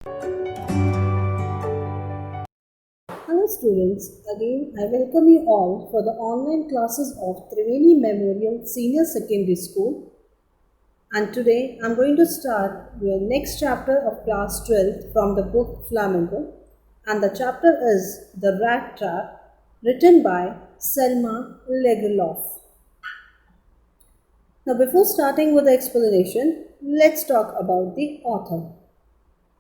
Hello students, again I welcome you all for the online classes of Triveni Memorial Senior Secondary School, and today I am going to start the next chapter of class 12 from the book Flamingo, and the chapter is The Rat Trap, written by Selma Lagerlof. Now before starting with the explanation, let's talk about the author.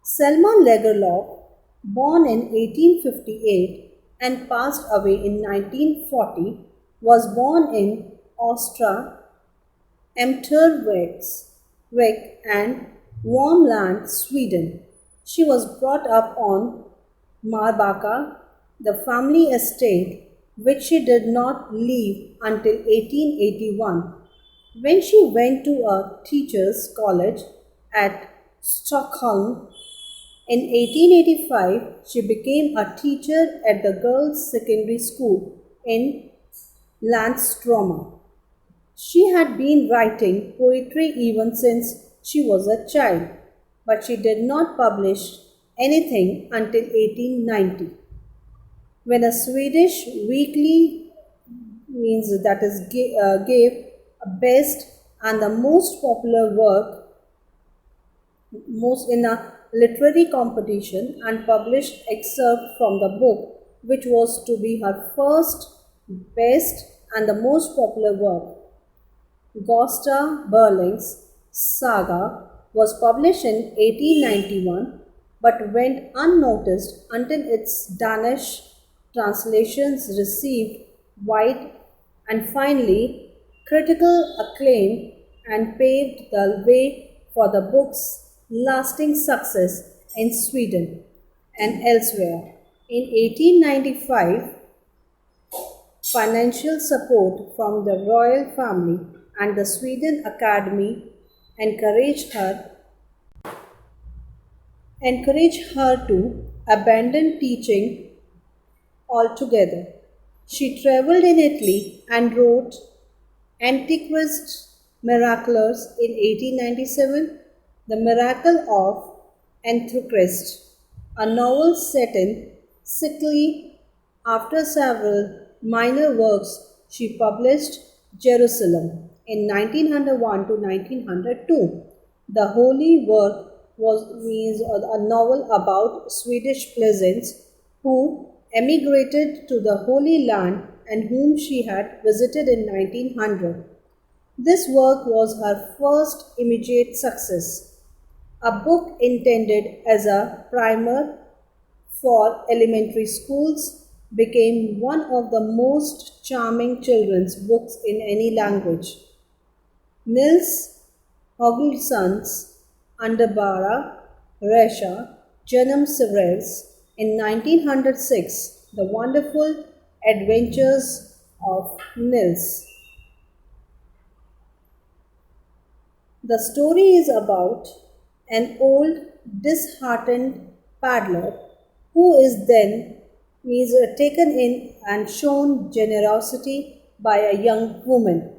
Selma Lagerlof, born in 1858 and passed away in 1940, was born in Austria, Emtervik and Warmland, Sweden. She was brought up on Marbacka, the family estate, which she did not leave until 1881, when she went to a teachers' college at Stockholm. In 1885, she became a teacher at the girls' secondary school in Landström. She had been writing poetry even since she was a child, but she did not publish anything until 1890, when a Swedish weekly gave a best and the most popular work most in a literary competition and published excerpt from the book, which was to be her first, best, and the most popular work. Gosta Berling's saga was published in 1891 but went unnoticed until its Danish translations received wide and finally critical acclaim and paved the way for the book's lasting success in Sweden and elsewhere. In 1895, financial support from the royal family and the Sweden Academy encouraged her to abandon teaching altogether. She traveled in Italy and wrote Antiquist Miraculous in 1897, The Miracle of Antichrist, a novel set in Sicily. After several minor works, she published Jerusalem in 1901 to 1902. The Holy Work means a novel about Swedish peasants who emigrated to the Holy Land and whom she had visited in 1900. This work was her first immediate success. A book intended as a primer for elementary schools became one of the most charming children's books in any language. Nils Holgersson's Underbara Resha Janam Severus in 1906, The Wonderful Adventures of Nils. The story is about an old, disheartened paddler who is then taken in and shown generosity by a young woman.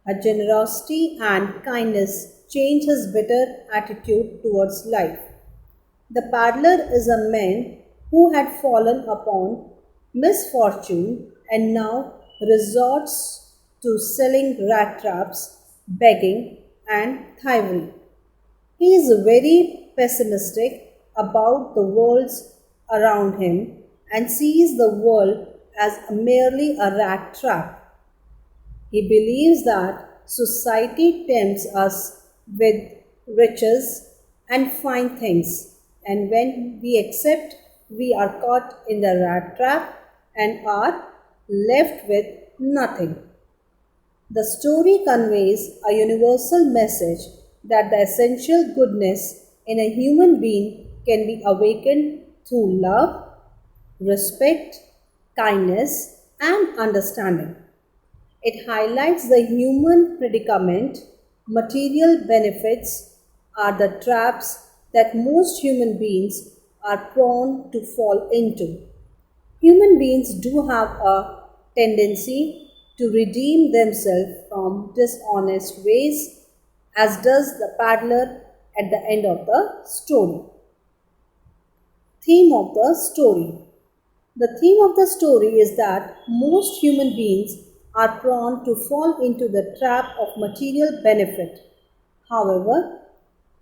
Her generosity and kindness change his bitter attitude towards life. The paddler is a man who had fallen upon misfortune and now resorts to selling rat traps, begging, and thievery. He is very pessimistic about the worlds around him and sees the world as merely a rat trap. He believes that society tempts us with riches and fine things, and when we accept, we are caught in the rat trap and are left with nothing. The story conveys a universal message that the essential goodness in a human being can be awakened through love, respect, kindness, and understanding. It highlights the human predicament. Material benefits are the traps that most human beings are prone to fall into. Human beings do have a tendency to redeem themselves from dishonest ways, as does the paddler at the end of the story. Theme of the story. The theme of the story is that most human beings are prone to fall into the trap of material benefit. However,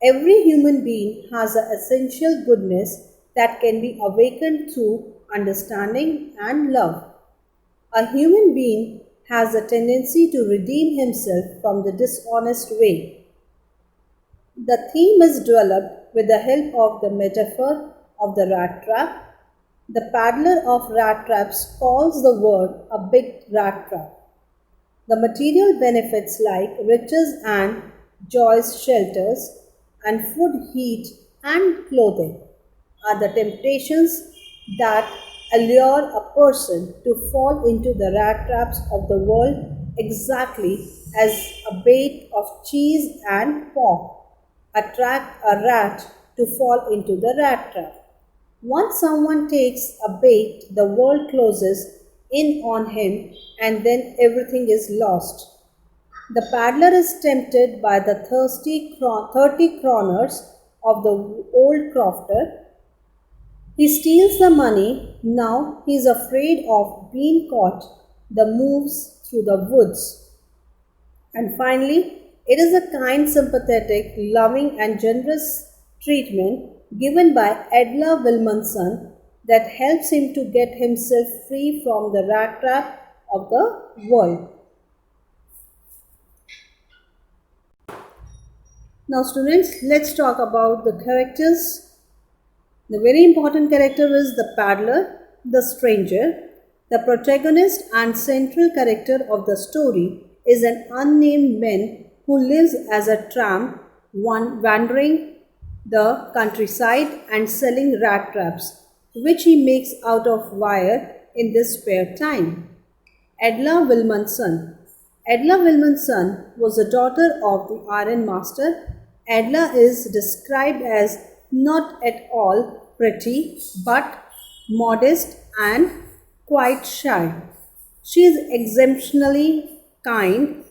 every human being has an essential goodness that can be awakened through understanding and love. A human being has a tendency to redeem himself from the dishonest way. The theme is developed with the help of the metaphor of the rat trap. The paddler of rat traps calls the world a big rat trap. The material benefits like riches and joys, shelters, and food, heat, and clothing are the temptations that allure a person to fall into the rat traps of the world exactly as a bait of cheese and pork attract a rat to fall into the rat trap. Once someone takes a bait, the world closes in on him and then everything is lost. The paddler is tempted by the 30 kroners of the old crofter. He steals the money. Now he is afraid of being caught. The moves through the woods. And finally, it is a kind, sympathetic, loving, and generous treatment given by Edla Wilmanson that helps him to get himself free from the rat trap of the world. Now, students, let's talk about the characters. The very important character is the paddler, the stranger. The protagonist and central character of the story is an unnamed man who lives as a tramp, wandering the countryside and selling rat traps, which he makes out of wire in his spare time. Edla Wilmanson. Edla Wilmanson was the daughter of the Iron Master. Edla is described as not at all pretty but modest and quite shy. She is exceptionally kind,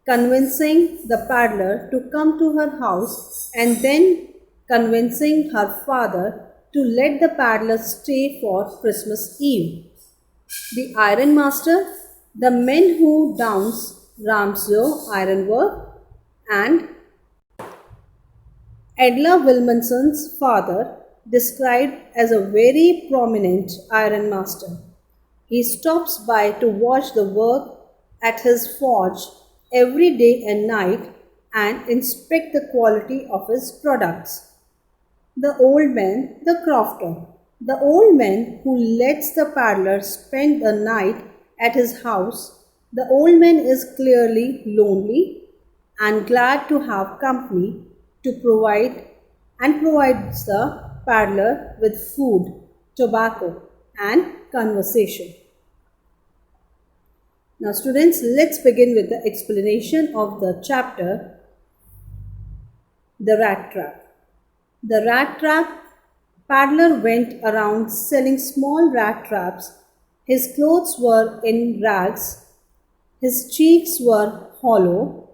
convincing the paddler to come to her house and then convincing her father to let the paddler stay for Christmas Eve. The Iron Master, the men who downs Ramsau ironwork, and Edla Wilmanson's father, described as a very prominent iron master. He stops by to watch the work at his forge every day and night and inspect the quality of his products. The old man, the crofter. The old man who lets the paddler spend the night at his house. The old man is clearly lonely and glad to have company to provide and provides the paddler with food, tobacco, and conversation. Now, students, let's begin with the explanation of the chapter The Rat Trap. The rat trap. Paddler went around selling small rat traps. His clothes were in rags. His cheeks were hollow.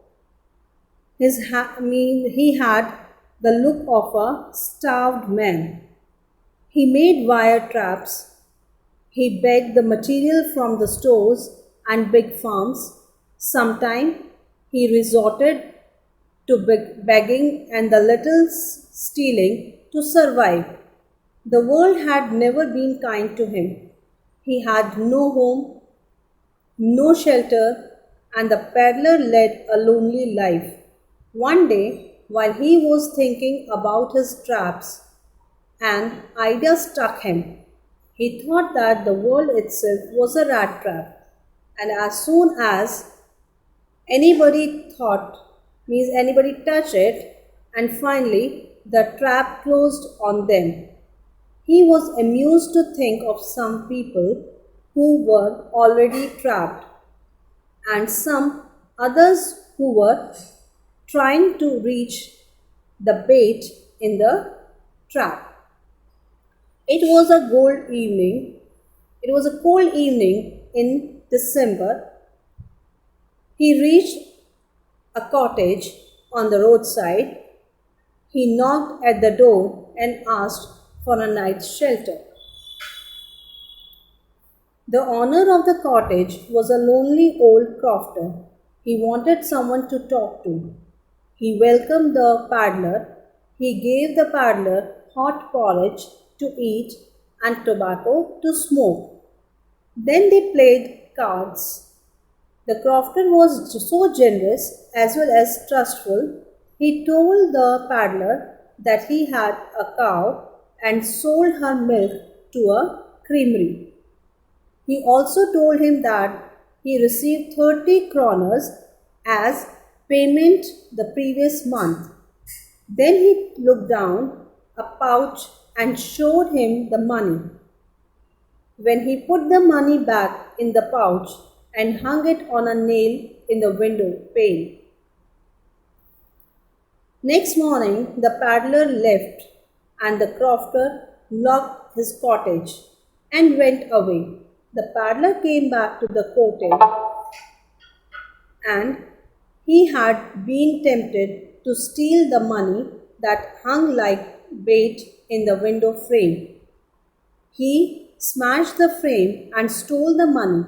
He had the look of a starved man. He made wire traps. He begged the material from the stores and big farms. Sometimes he resorted to begging and the little stealing to survive. The world had never been kind to him. He had no home, no shelter, and the peddler led a lonely life. One day, while he was thinking about his traps, an idea struck him. He thought that the world itself was a rat trap, and as soon as anybody anybody touched it, and finally the trap closed on them. He was amused to think of some people who were already trapped and some others who were trying to reach the bait in the trap. It was a cold evening. It was a cold evening in December. He reached a cottage on the roadside. He knocked at the door and asked for a night's shelter. The owner of the cottage was a lonely old crofter. He wanted someone to talk to. He welcomed the paddler. He gave the paddler hot porridge to eat and tobacco to smoke. Then they played cards. The crofter was so generous as well as trustful. He told the paddler that he had a cow and sold her milk to a creamery. He also told him that he received 30 kroners as payment the previous month. Then he looked down a pouch and showed him the money. When he put the money back in the pouch and hung it on a nail in the window pane. Next morning, the paddler left and the crofter locked his cottage and went away. The paddler came back to the cottage and he had been tempted to steal the money that hung like bait in the window frame. He smashed the frame and stole the money.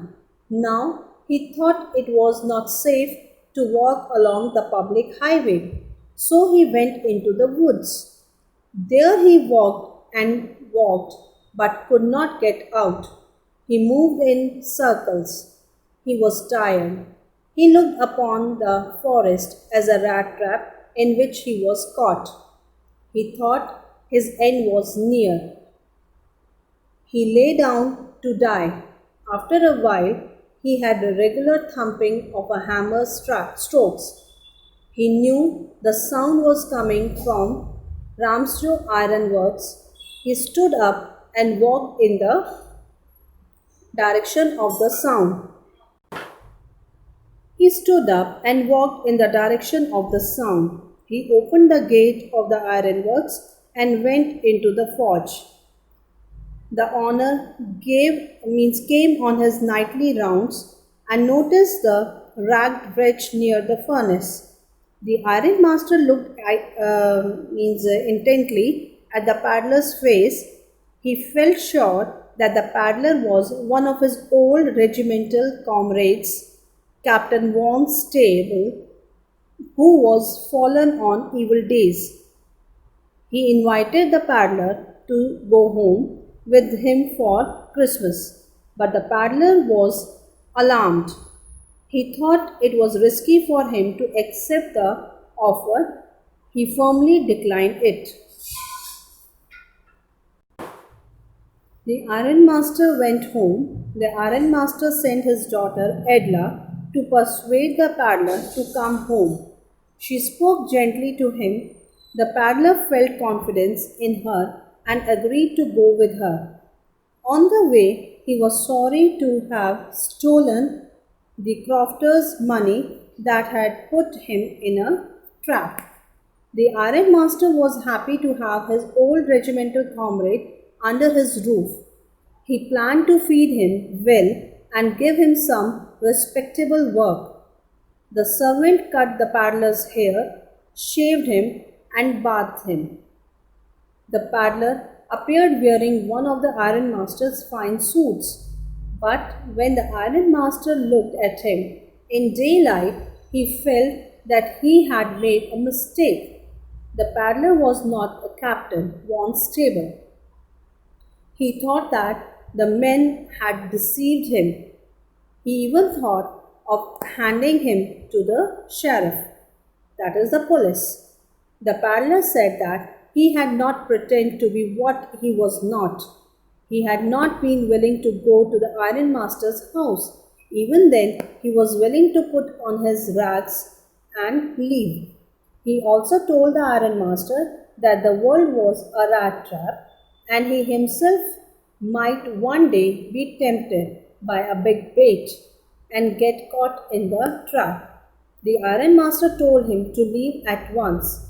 Now he thought it was not safe to walk along the public highway, so he went into the woods. There he walked and walked, but could not get out. He moved in circles. He was tired. He looked upon the forest as a rat trap in which he was caught. He thought his end was near. He lay down to die. After a while, he had a regular thumping of a hammer's strokes. He knew the sound was coming from Ramsjo Ironworks. He stood up and walked in the direction of the sound. He stood up and walked in the direction of the sound. He opened the gate of the ironworks and went into the forge. The owner came on his nightly rounds and noticed the ragged wretch near the furnace. The iron master looked intently at the paddler's face. He felt sure that the paddler was one of his old regimental comrades, Captain von Stable, who was fallen on evil days. He invited the paddler to go home with him for Christmas, but the paddler was alarmed. He thought it was risky for him to accept the offer. He firmly declined it. The ironmaster went home. The ironmaster sent his daughter Edla to persuade the paddler to come home. She spoke gently to him. The paddler felt confidence in her and agreed to go with her. On the way, he was sorry to have stolen the crofter's money that had put him in a trap. The ironmaster was happy to have his old regimental comrade under his roof. He planned to feed him well and give him some respectable work. The servant cut the paddler's hair, shaved him, and bathed him. The paddler appeared wearing one of the ironmaster's fine suits, but when the ironmaster looked at him in daylight, he felt that he had made a mistake. The paddler was not a Captain von Stable. He thought that the men had deceived him. He even thought of handing him to the sheriff, that is the police. The paddler said that he had not pretended to be what he was not. He had not been willing to go to the ironmaster's house. Even then, he was willing to put on his rags and leave. He also told the ironmaster that the world was a rat trap and he himself might one day be tempted by a big bait and get caught in the trap. The ironmaster told him to leave at once.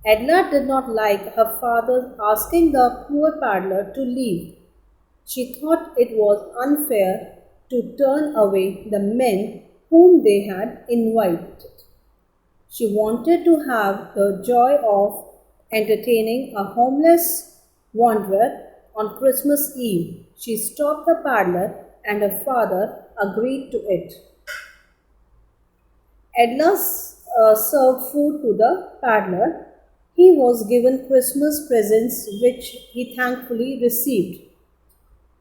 Edla did not like her father asking the poor paddler to leave. She thought it was unfair to turn away the men whom they had invited. She wanted to have the joy of entertaining a homeless wanderer on Christmas Eve. She stopped the paddler, and her father agreed to it. Edla served food to the paddler. He was given Christmas presents which he thankfully received.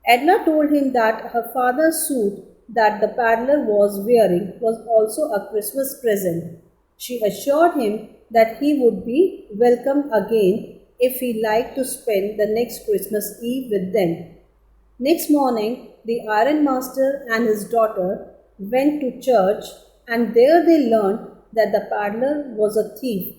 Edna told him that her father's suit that the paddler was wearing was also a Christmas present. She assured him that he would be welcomed again if he liked to spend the next Christmas Eve with them. Next morning, the ironmaster and his daughter went to church, and there they learned that the paddler was a thief.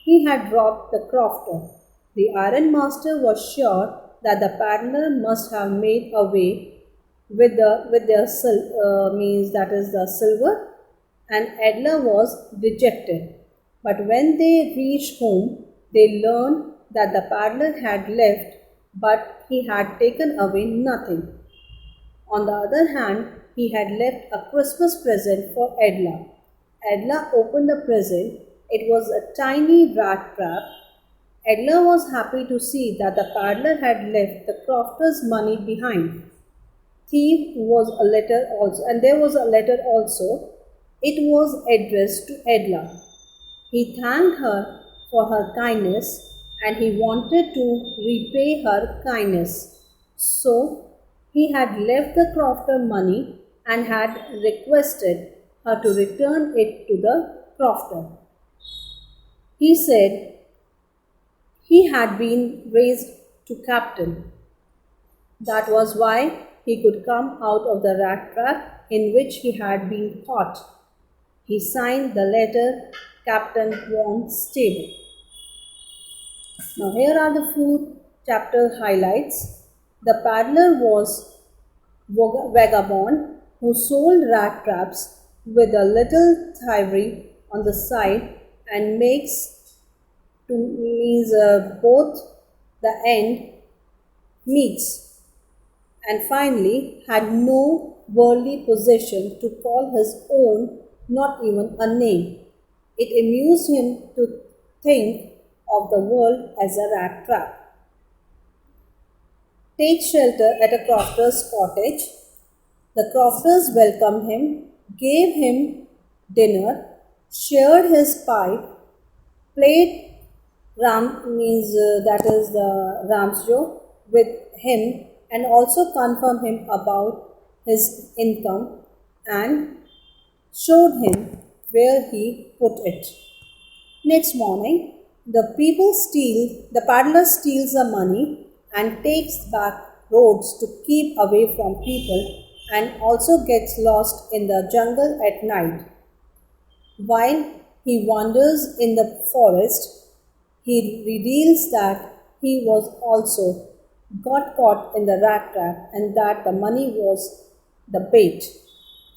He had robbed the crofter. The ironmaster was sure that the paddler must have made away with their means that is the silver, and Edla was dejected. But when they reached home, they learned that the paddler had left, but he had taken away nothing. On the other hand, he had left a Christmas present for Edla. Edla opened the present. It was a tiny rat trap. Edla was happy to see that the paddler had left the crofter's money behind. Thief was a letter also, and there was a letter also. It was addressed to Edla. He thanked her for her kindness, and he wanted to repay her kindness. So he had left the crofter money and had requested her to return it to the crofter. He said he had been raised to captain. That was why he could come out of the rat trap in which he had been caught. He signed the letter Captain Von Stable. Now, here are the few chapter highlights. The paddler was vagabond who sold rat traps with a little thievery on the side and makes to means both the end meets, and finally had no worldly possession to call his own, not even a name. It amused him to think of the world as a rat trap. Take shelter at a crofter's cottage. The crofters welcomed him, gave him dinner, shared his pipe, played Ram means that is the Ramsjo with him, and also confirmed him about his income and showed him where he put it. Next morning, the paddler steals the money and takes back roads to keep away from people, and also gets lost in the jungle at night. While he wanders in the forest, he reveals that he was also got caught in the rat trap and that the money was the bait.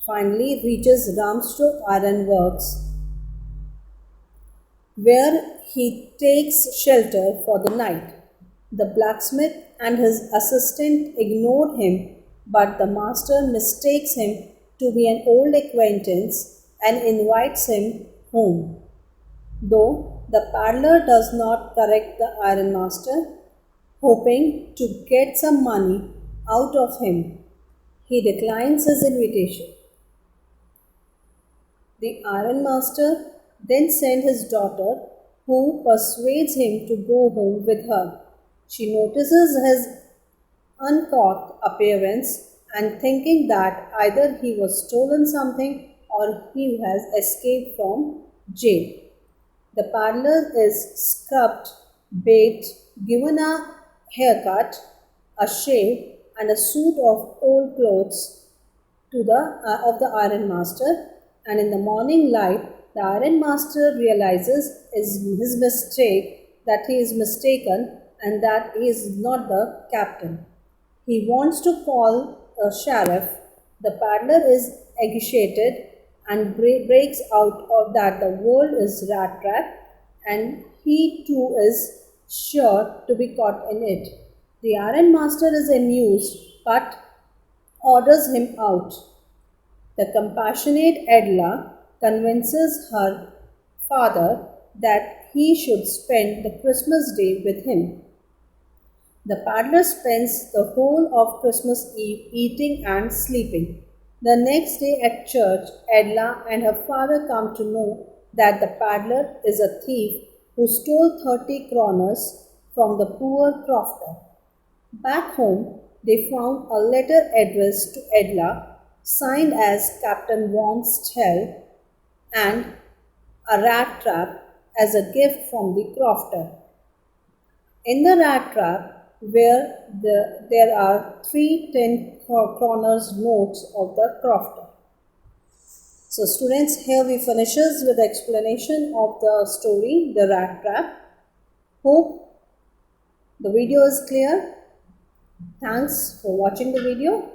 Finally reaches Ramstroth Iron Works, where he takes shelter for the night. The blacksmith and his assistant ignored him, but the master mistakes him to be an old acquaintance and invites him home. Though the paddler does not correct the ironmaster, hoping to get some money out of him, he declines his invitation. The ironmaster then sends his daughter, who persuades him to go home with her. She notices his uncouth appearance and thinking that either he was stolen something or he has escaped from jail. The paddler is scrubbed, bathed, given a haircut, a shave, and a suit of old clothes of the ironmaster. And in the morning light, the ironmaster realizes his mistake, that he is mistaken, and that he is not the captain. He wants to call a sheriff. The paddler is agitated and breaks out of that the world is rat trap, and he too is sure to be caught in it. The ironmaster is amused but orders him out. The compassionate Edla convinces her father that he should spend the Christmas day with him. The paddler spends the whole of Christmas Eve eating and sleeping. The next day at church, Edla and her father come to know that the paddler is a thief who stole 30 kroners from the poor crofter. Back home, they found a letter addressed to Edla, signed as Captain Von Stell, and a rat trap as a gift from the crofter. In the rat trap, there are three 10 kroners notes of the crofter. So students, here we finishes with the explanation of the story, The Rat Trap. Hope the video is clear. Thanks for watching the video.